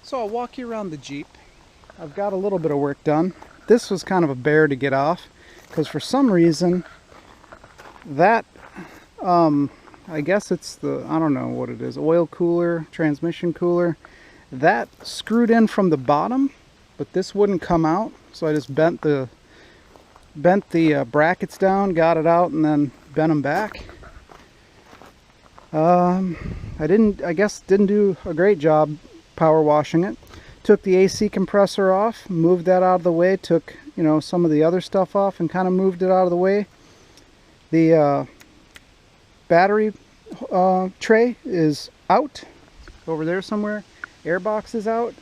So I'll walk you around the Jeep. I've got a little bit of work done. This was kind of a bear to get off because for some reason that I guess it's the, I don't know what it is, oil cooler, transmission cooler, that screwed in from the bottom, but this wouldn't come out, so I just bent the brackets down, got it out, and then bent them back. I guess didn't do a great job power washing it. Took the AC compressor off, moved that out of the way, took, you know, some of the other stuff off and kind of moved it out of the way. The battery tray is out over there somewhere. Air box is out.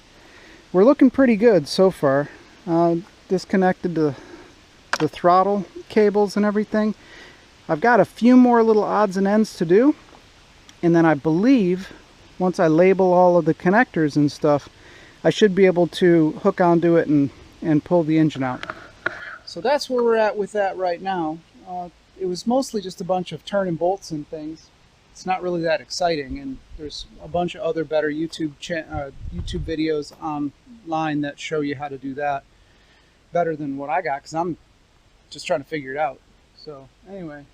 We're looking pretty good so far. Disconnected the throttle cables and everything. I've got a few more little odds and ends to do, and then I believe once I label all of the connectors and stuff, I should be able to hook onto it and pull the engine out. So that's where we're at with that right now. It was mostly just a bunch of turning bolts and things. It's not really that exciting, and there's a bunch of other better YouTube videos online that show you how to do that better than what I got, because I'm just trying to figure it out. So anyway,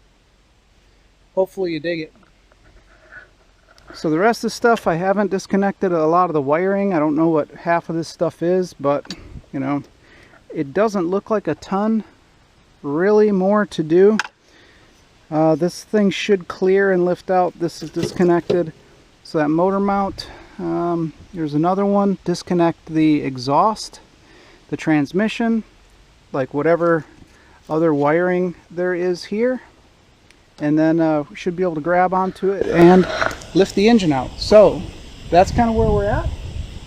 hopefully you dig it. So the rest of the stuff, I haven't disconnected a lot of the wiring. I don't know what half of this stuff is, but you know, it doesn't look like a ton really more to do. This thing should clear and lift out. This is disconnected. So that motor mount, there's another one. Disconnect the exhaust, the transmission, like whatever other wiring there is here. And then we should be able to grab onto it and lift the engine out. So that's kind of where we're at.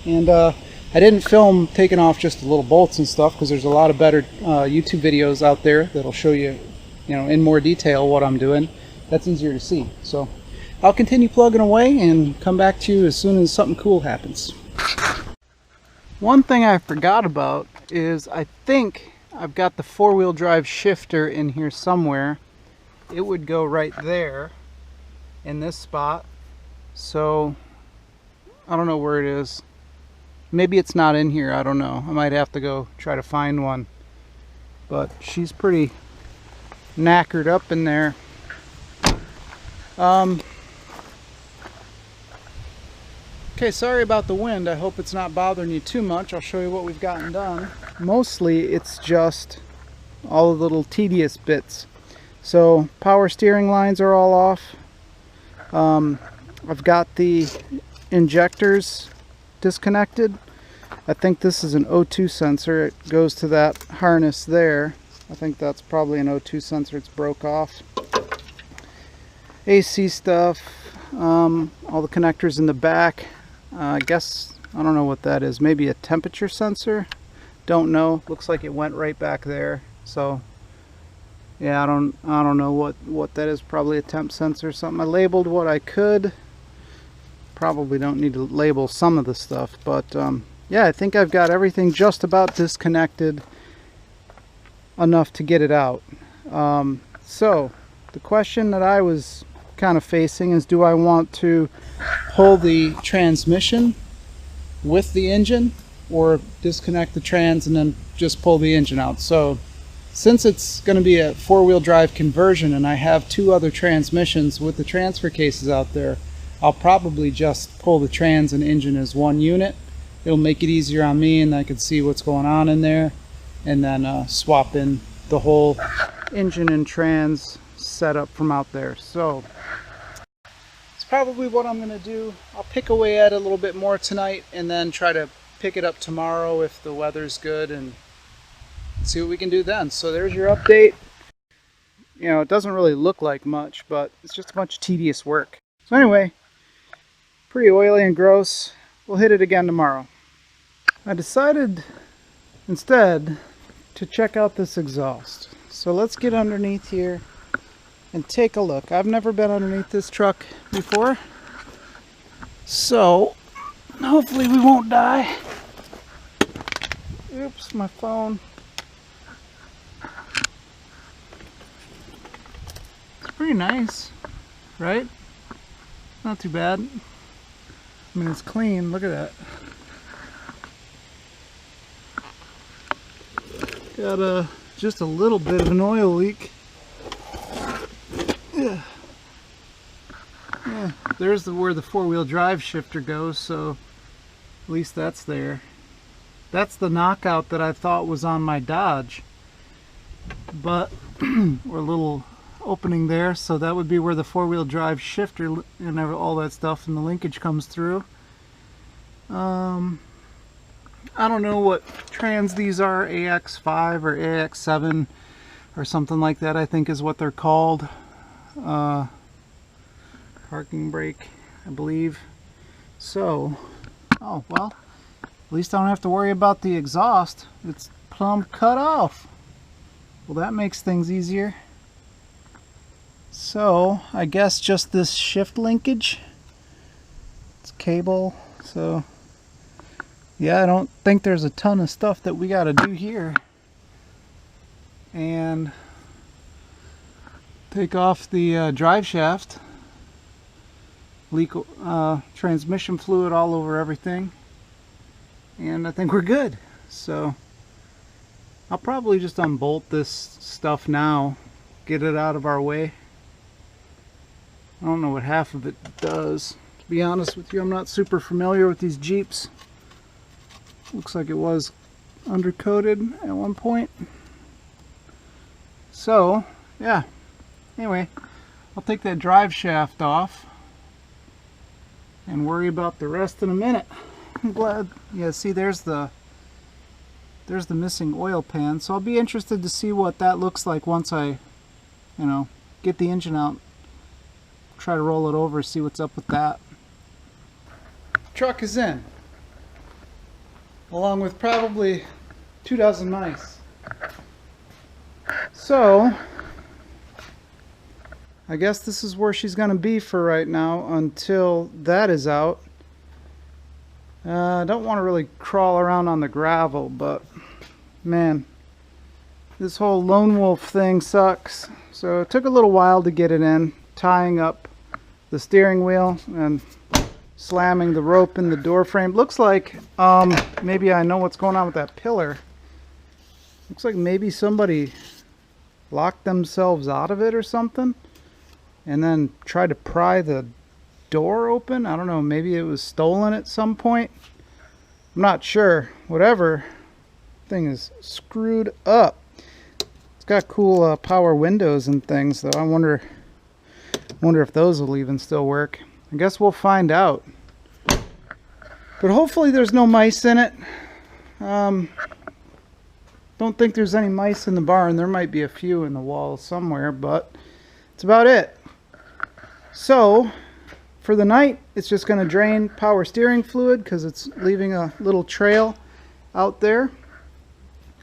And I didn't film taking off just the little bolts and stuff because there's a lot of better YouTube videos out there that'll show you, you know, in more detail what I'm doing. That's easier to see. So I'll continue plugging away and come back to you as soon as something cool happens. One thing I forgot about is I think I've got the four-wheel drive shifter in here somewhere. It would go right there in this spot. So I don't know where it is. Maybe it's not in here, I don't know. I might have to go try to find one. But she's pretty knackered up in there. Okay, sorry about the wind. I hope it's not bothering you too much. I'll show you what we've gotten done. Mostly it's just all the little tedious bits. So power steering lines are all off. I've got the injectors disconnected. I think this is an O2 sensor. It goes to that harness there. I think that's probably an O2 sensor. It's broke off. AC stuff, all the connectors in the back. I guess, I don't know what that is. Maybe a temperature sensor? Don't know. Looks like it went right back there. So yeah, I don't know what that is. Probably a temp sensor or something. I labeled what I could. Probably don't need to label some of the stuff, but yeah, I think I've got everything just about disconnected enough to get it out. So the question that I was kind of facing is, do I want to pull the transmission with the engine or disconnect the trans and then just pull the engine out? So since it's going to be a four-wheel drive conversion and I have two other transmissions with the transfer cases out there, I'll probably just pull the trans and engine as one unit. It'll make it easier on me, and I can see what's going on in there, and then swap in the whole engine and trans setup from out there. So it's probably what I'm going to do. I'll pick away at it a little bit more tonight and then try to pick it up tomorrow if the weather's good and see what we can do then. So there's your update. You know, it doesn't really look like much, but it's just a bunch of tedious work. So anyway, pretty oily and gross. We'll hit it again tomorrow. I decided instead to check out this exhaust. So let's get underneath here and take a look. I've never been underneath this truck before, so hopefully we won't die. Oops, my phone. It's pretty nice, right? Not too bad. I mean, it's clean. Look at that. Got just a little bit of an oil leak. Yeah. There's where the four-wheel drive shifter goes, so at least that's there. That's the knockout that I thought was on my Dodge, but or a little opening there, so that would be where the four-wheel drive shifter and all that stuff and the linkage comes through. I don't know what trans these are, AX5 or AX7 or something like that, I think is what they're called. Parking brake, I believe. So, oh well, at least I don't have to worry about the exhaust. It's plumb cut off. Well, that makes things easier. So, I guess just this shift linkage. It's cable, so yeah, I don't think there's a ton of stuff that we got to do here. And take off the drive shaft. Leak transmission fluid all over everything. And I think we're good. So I'll probably just unbolt this stuff now, get it out of our way. I don't know what half of it does. To be honest with you, I'm not super familiar with these Jeeps. Looks like it was undercoated at one point. So, yeah. Anyway, I'll take that drive shaft off and worry about the rest in a minute. I'm glad. Yeah, see, there's the missing oil pan. So I'll be interested to see what that looks like once I, get the engine out. Try to roll it over, see what's up with that. Truck is in, along with probably 2 dozen mice. So I guess this is where she's going to be for right now until that is out. I don't want to really crawl around on the gravel, but man, this whole lone wolf thing sucks. So it took a little while to get it in, tying up the steering wheel and slamming the rope in the door frame. Looks like maybe I know what's going on with that pillar. Looks like maybe somebody locked themselves out of it or something and then tried to pry the door open. I don't know, maybe it was stolen at some point. I'm not sure. Whatever, thing is screwed up. It's got cool power windows and things though. I wonder if those will even still work. I guess we'll find out. But hopefully there's no mice in it. Don't think there's any mice in the barn. There might be a few in the wall somewhere, but that's about it. So for the night, it's just going to drain power steering fluid because it's leaving a little trail out there.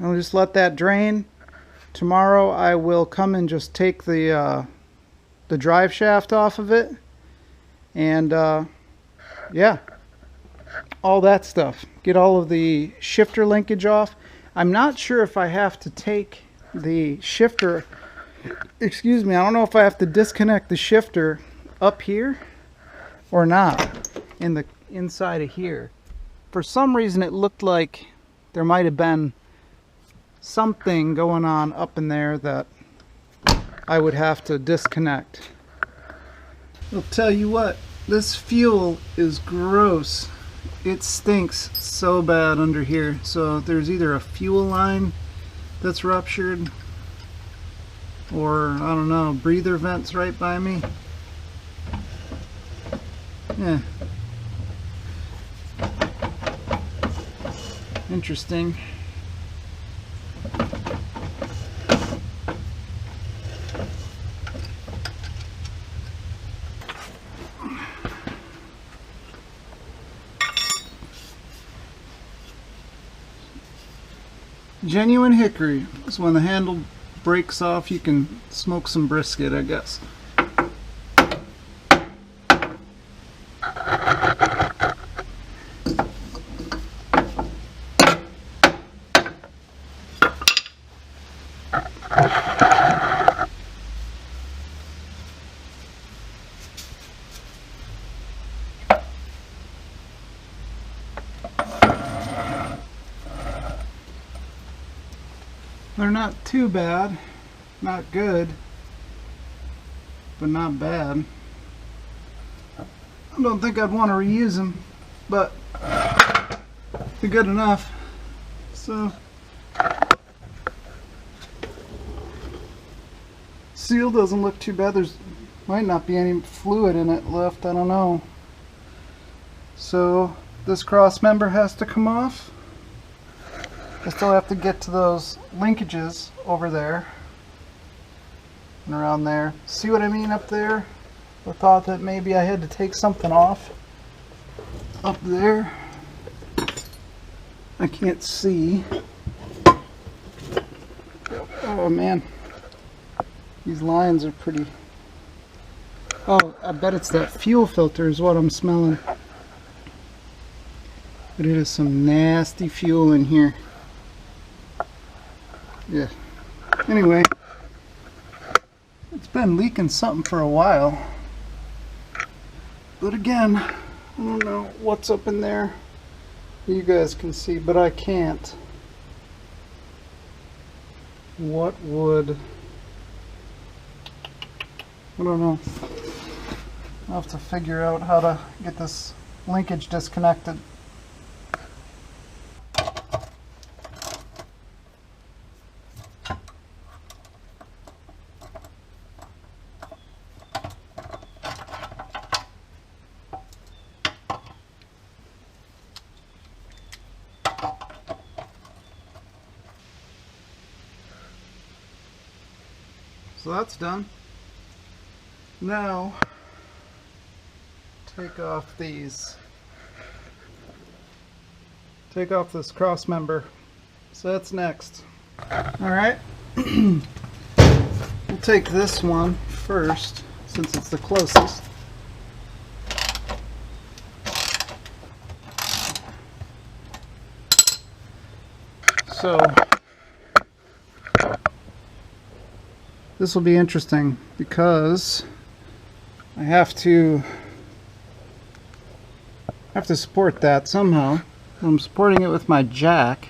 I'll just let that drain. Tomorrow I will come and just take the drive shaft off of it, and yeah, all that stuff. Get all of the shifter linkage off. I'm not sure if I have to take the shifter, excuse me, I don't know if I have to disconnect the shifter up here or not in the inside of here. For some reason it looked like there might have been something going on up in there that I would have to disconnect. I'll tell you what, this fuel is gross. It stinks so bad under here. So there's either a fuel line that's ruptured or I don't know, breather vents right by me. Yeah. Interesting. Genuine hickory. So when the handle breaks off, you can smoke some brisket, I guess. They're not too bad, not good, but not bad. I don't think I'd want to reuse them, but they're good enough. So seal doesn't look too bad. There's might not be any fluid in it left, I don't know. So this cross member has to come off. I still have to get to those linkages over there and around there. See what I mean up there? I thought that maybe I had to take something off up there. I can't see. Oh man, these lines are pretty. Oh, I bet it's that fuel filter is what I'm smelling. But it is some nasty fuel in here. Yeah. Anyway, it's been leaking something for a while. But again, I don't know what's up in there. You guys can see, but I can't. What would... I don't know. I'll have to figure out how to get this linkage disconnected. So that's done. Now, take off these. Take off this cross member. So that's next. Alright. We'll take this one first, since it's the closest. So, this will be interesting because I have to support that somehow. I'm supporting it with my jack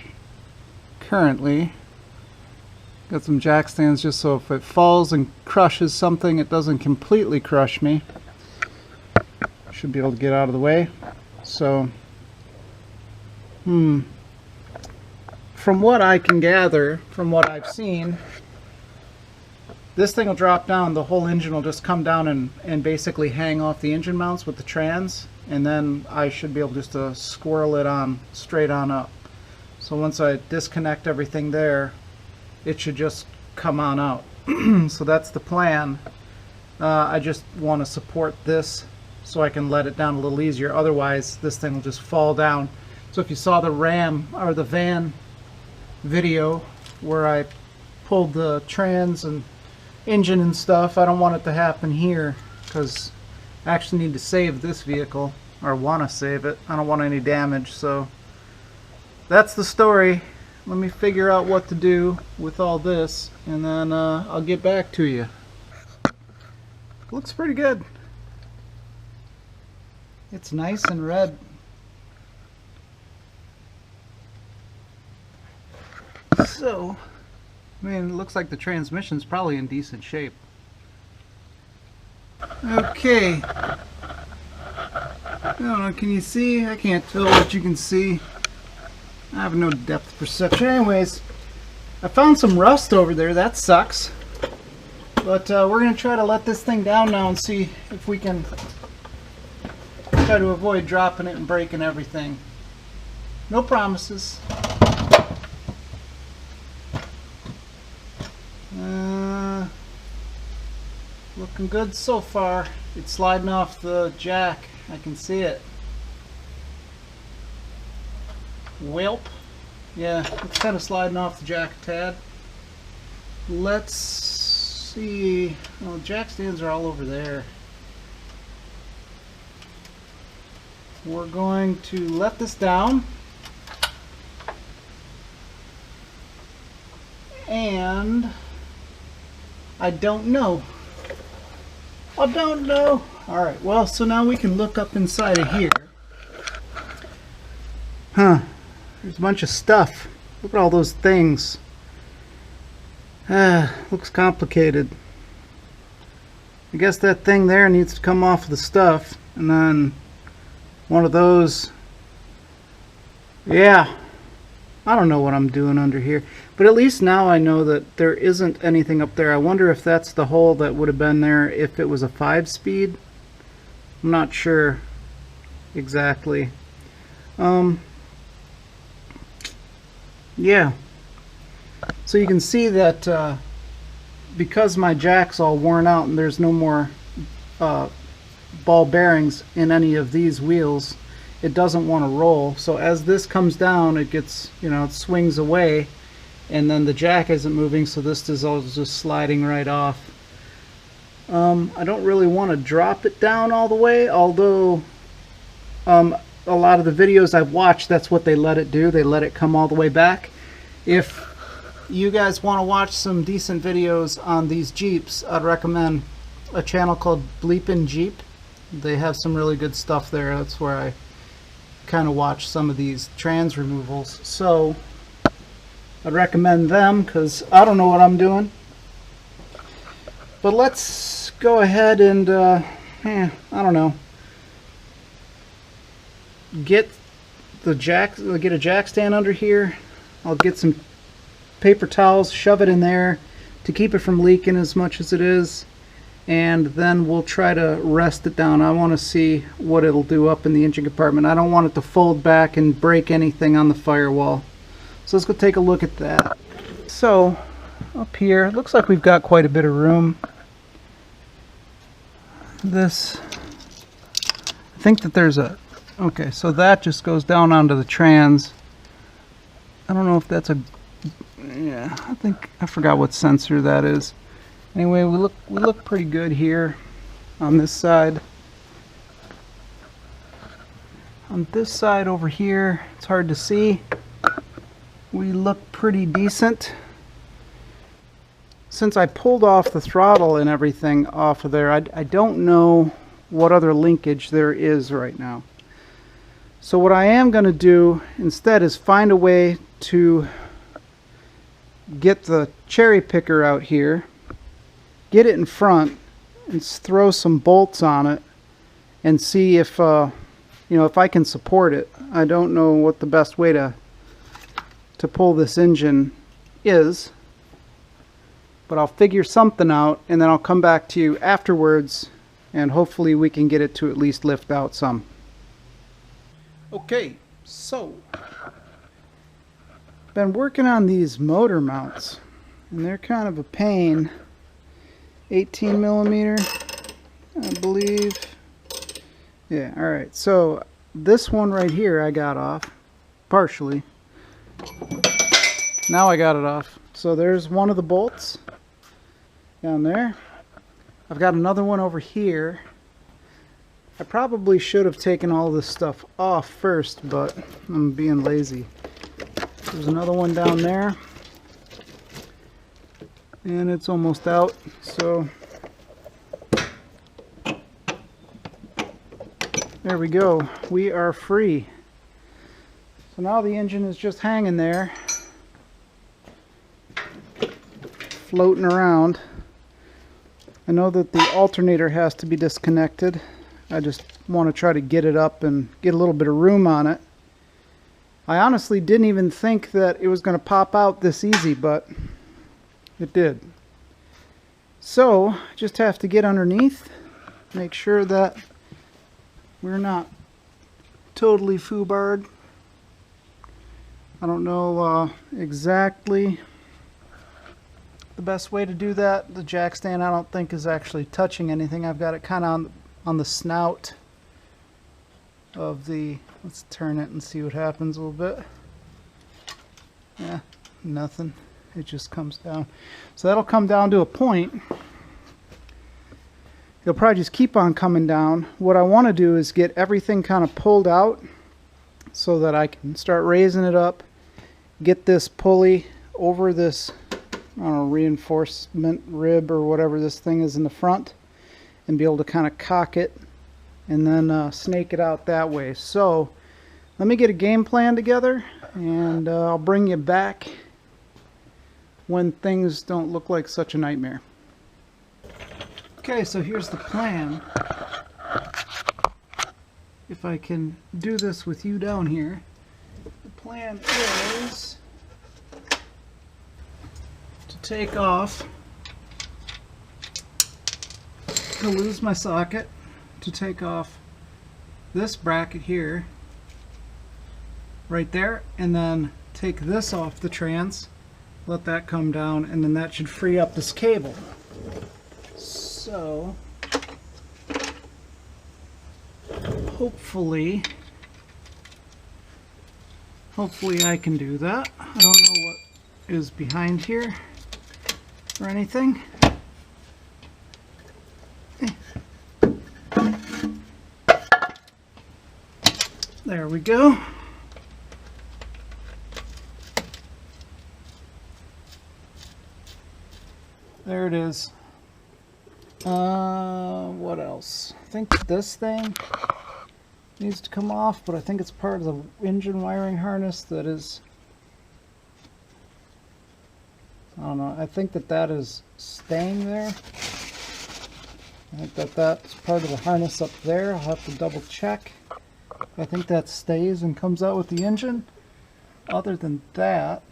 currently. Got some jack stands just so if it falls and crushes something, it doesn't completely crush me. Should be able to get out of the way. So, from what I can gather, from what I've seen, this thing will drop down, the whole engine will just come down and basically hang off the engine mounts with the trans, and then I should be able just to squirrel it on straight on up. So once I disconnect everything there, it should just come on out. So that's the plan. I just want to support this so I can let it down a little easier, otherwise this thing will just fall down. So if you saw the Ram or the van video where I pulled the trans and engine and stuff, I don't want it to happen here because I actually need to save this vehicle, or want to save it. I don't want any damage. So that's the story. Let me figure out what to do with all this, and then I'll get back to you. Looks pretty good. It's nice and red. So, I mean, it looks like the transmission's probably in decent shape. Okay. I don't know, can you see? I can't tell what you can see. I have no depth perception. Anyways, I found some rust over there. That sucks. But we're going to try to let this thing down now and see if we can try to avoid dropping it and breaking everything. No promises. Looking good so far. It's sliding off the jack. I can see it. Welp. Yeah, it's kind of sliding off the jack a tad. Let's see. Oh, jack stands are all over there. We're going to let this down. And I don't know. I don't know. Alright, well, so now we can look up inside of here. Huh. There's a bunch of stuff. Look at all those things. Looks complicated. I guess that thing there needs to come off the stuff, and then one of those. Yeah, I don't know what I'm doing under here, but at least now I know that there isn't anything up there. I wonder if that's the hole that would have been there if it was a 5-speed. I'm not sure exactly. Yeah, so you can see that because my jack's all worn out and there's no more ball bearings in any of these wheels, it doesn't want to roll. So as this comes down, it gets, it swings away, and then the jack isn't moving, so this is all just sliding right off. I don't really want to drop it down all the way, although a lot of the videos I've watched, that's what they let it do. They let it come all the way back. If you guys want to watch some decent videos on these Jeeps, I'd recommend a channel called Bleepin' Jeep. They have some really good stuff there. That's where I kind of watch some of these trans removals. So I'd recommend them because I don't know what I'm doing. But let's go ahead and, I don't know, get a jack stand under here. I'll get some paper towels, shove it in there to keep it from leaking as much as it is, and then we'll try to rest it down. I want to see what it'll do up in the engine compartment. I don't want it to fold back and break anything on the firewall. So let's go take a look at that. So up here, it looks like we've got quite a bit of room. I think that there's a, okay, so that just goes down onto the trans. I don't know if that's a, yeah, I forgot what sensor that is. Anyway, we look pretty good here on this side. On this side over here, it's hard to see. We look pretty decent. Since I pulled off the throttle and everything off of there, I don't know what other linkage there is right now. So what I am going to do instead is find a way to get the cherry picker out here, get it in front, and throw some bolts on it and see if if I can support it. I don't know what the best way to pull this engine is, but I'll figure something out, and then I'll come back to you afterwards, and hopefully we can get it to at least lift out some. Okay, so been working on these motor mounts, and they're kind of a pain. 18 millimeter, I believe. Yeah, alright, so this one right here I got off partially. Now I got it off. So there's one of the bolts down there. I've got another one over here. I probably should have taken all this stuff off first, but I'm being lazy. There's another one down there, and it's almost out, so there we go. We are free. So now the engine is just hanging there, floating around. I know that the alternator has to be disconnected. I just want to try to get it up and get a little bit of room on it. I honestly didn't even think that it was going to pop out this easy, but it did. So just have to get underneath, make sure that we're not totally foobarred. I don't know exactly the best way to do that. The jack stand I don't think is actually touching anything. I've got it kind of on the snout of the, let's turn it and see what happens a little bit. Yeah, nothing. It just comes down. So that'll come down to a point. It'll probably just keep on coming down. What I want to do is get everything kind of pulled out so that I can start raising it up, get this pulley over this, I don't know, reinforcement rib or whatever this thing is in the front, and be able to kind of cock it and then snake it out that way. So let me get a game plan together, and I'll bring you back when things don't look like such a nightmare. Okay, so here's the plan. If I can do this with you down here, the plan is to take off, to lose my socket, to take off this bracket here, right there, and then take this off the trans, let that come down, and then that should free up this cable. So hopefully I can do that. I don't know what is behind here or anything. There we go. There it is. What else? I think this thing needs to come off, but I think it's part of the engine wiring harness that is, I don't know, I think that is staying there. I think that's part of the harness up there. I'll have to double check. I think that stays and comes out with the engine. Other than that,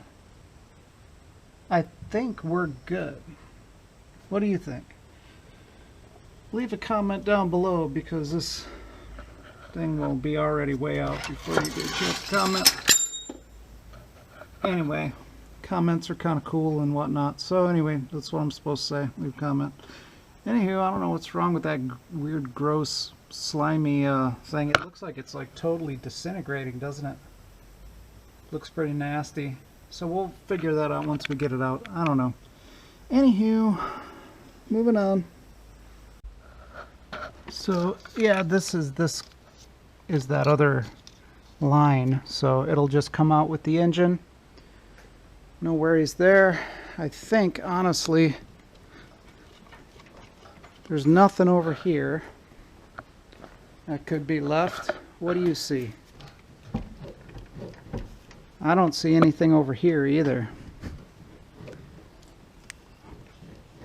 I think we're good. What do you think? Leave a comment down below, because this thing will be already way out before you get a chance to comment. Anyway, comments are kind of cool and whatnot. So anyway, that's what I'm supposed to say. Leave a comment. Anywho, I don't know what's wrong with that weird, gross, slimy thing. It looks like it's like totally disintegrating, doesn't it? Looks pretty nasty. So we'll figure that out once we get it out. I don't know. Anywho, moving on. So yeah, this is that other line, so it'll just come out with the engine. No worries there. I think honestly there's nothing over here that could be left. What do you see? I don't see anything over here either.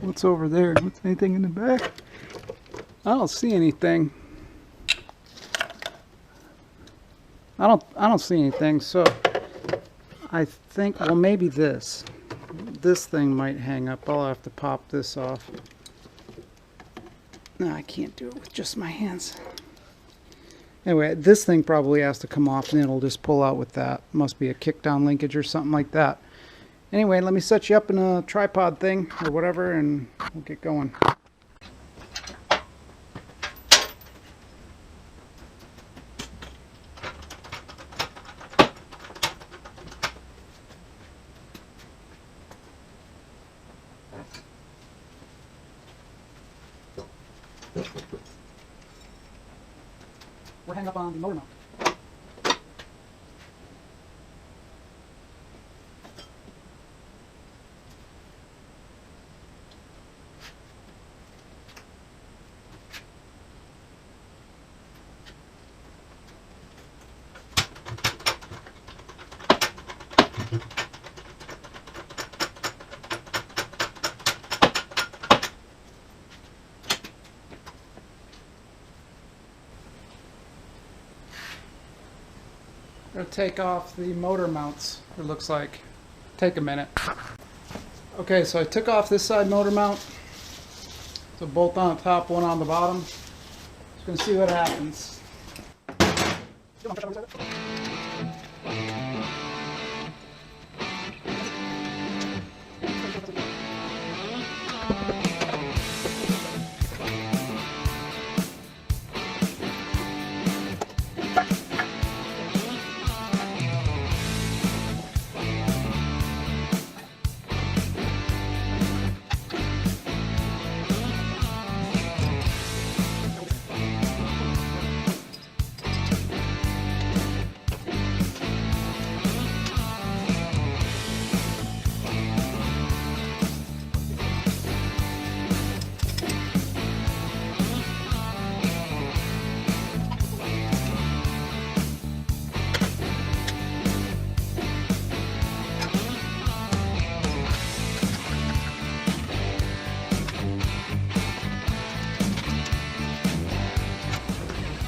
What's over there? What's anything in the back? I don't see anything. I don't see anything, so I think, well, maybe this thing might hang up. I'll have to pop this off. No, I can't do it with just my hands. Anyway, this thing probably has to come off, and it'll just pull out with that. Must be a kickdown linkage or something like that. Anyway, let me set you up in a tripod thing or whatever, and we'll get going. We're hanging up on the motor mount. I'm going to take off the motor mounts, it looks like. Take a minute. Okay, so I took off this side motor mount. So bolt on the top, one on the bottom. Just going to see what happens.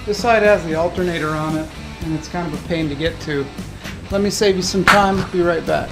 This side has the alternator on it, and it's kind of a pain to get to. Let me save you some time. Be right back.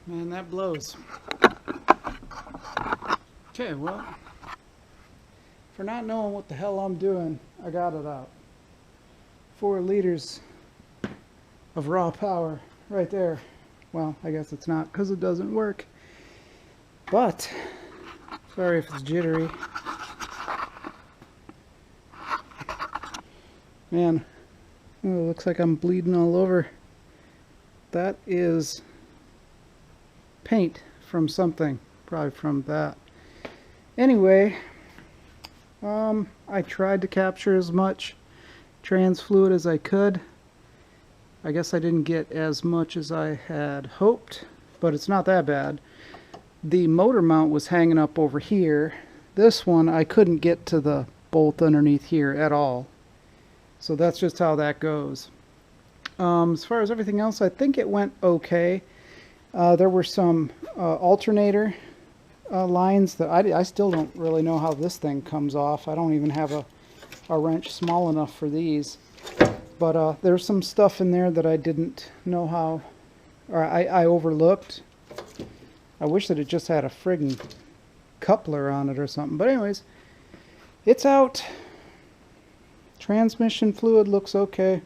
Man, that blows. Okay, well, for not knowing what the hell I'm doing, I got it out. 4 liters of raw power right there. Well, I guess it's not because it doesn't work. But, sorry if it's jittery. Man, oh, it looks like I'm bleeding all over. That is paint from something, probably from that. Anyway, I tried to capture as much trans fluid as I could. I guess I didn't get as much as I had hoped, but it's not that bad. The motor mount was hanging up over here. This one, I couldn't get to the bolt underneath here at all. So that's just how that goes. As far as everything else, I think it went okay. There were some alternator lines that I still don't really know how this thing comes off. I don't even have a wrench small enough for these. But there's some stuff in there that I didn't know how, or I overlooked. I wish that it just had a friggin' coupler on it or something. But anyways, it's out. Transmission fluid looks okay.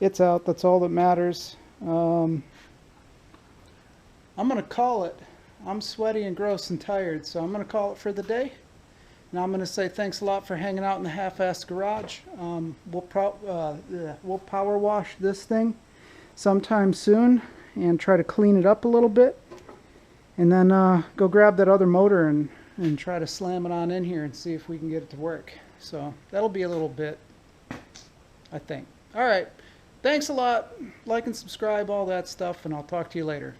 It's out. That's all that matters. I'm going to call it. I'm sweaty and gross and tired, so I'm going to call it for the day. Now I'm going to say thanks a lot for hanging out in the half-assed garage. We'll power wash this thing sometime soon and try to clean it up a little bit. And then go grab that other motor and try to slam it on in here and see if we can get it to work. So that'll be a little bit, I think. All right. Thanks a lot. Like and subscribe, all that stuff, and I'll talk to you later.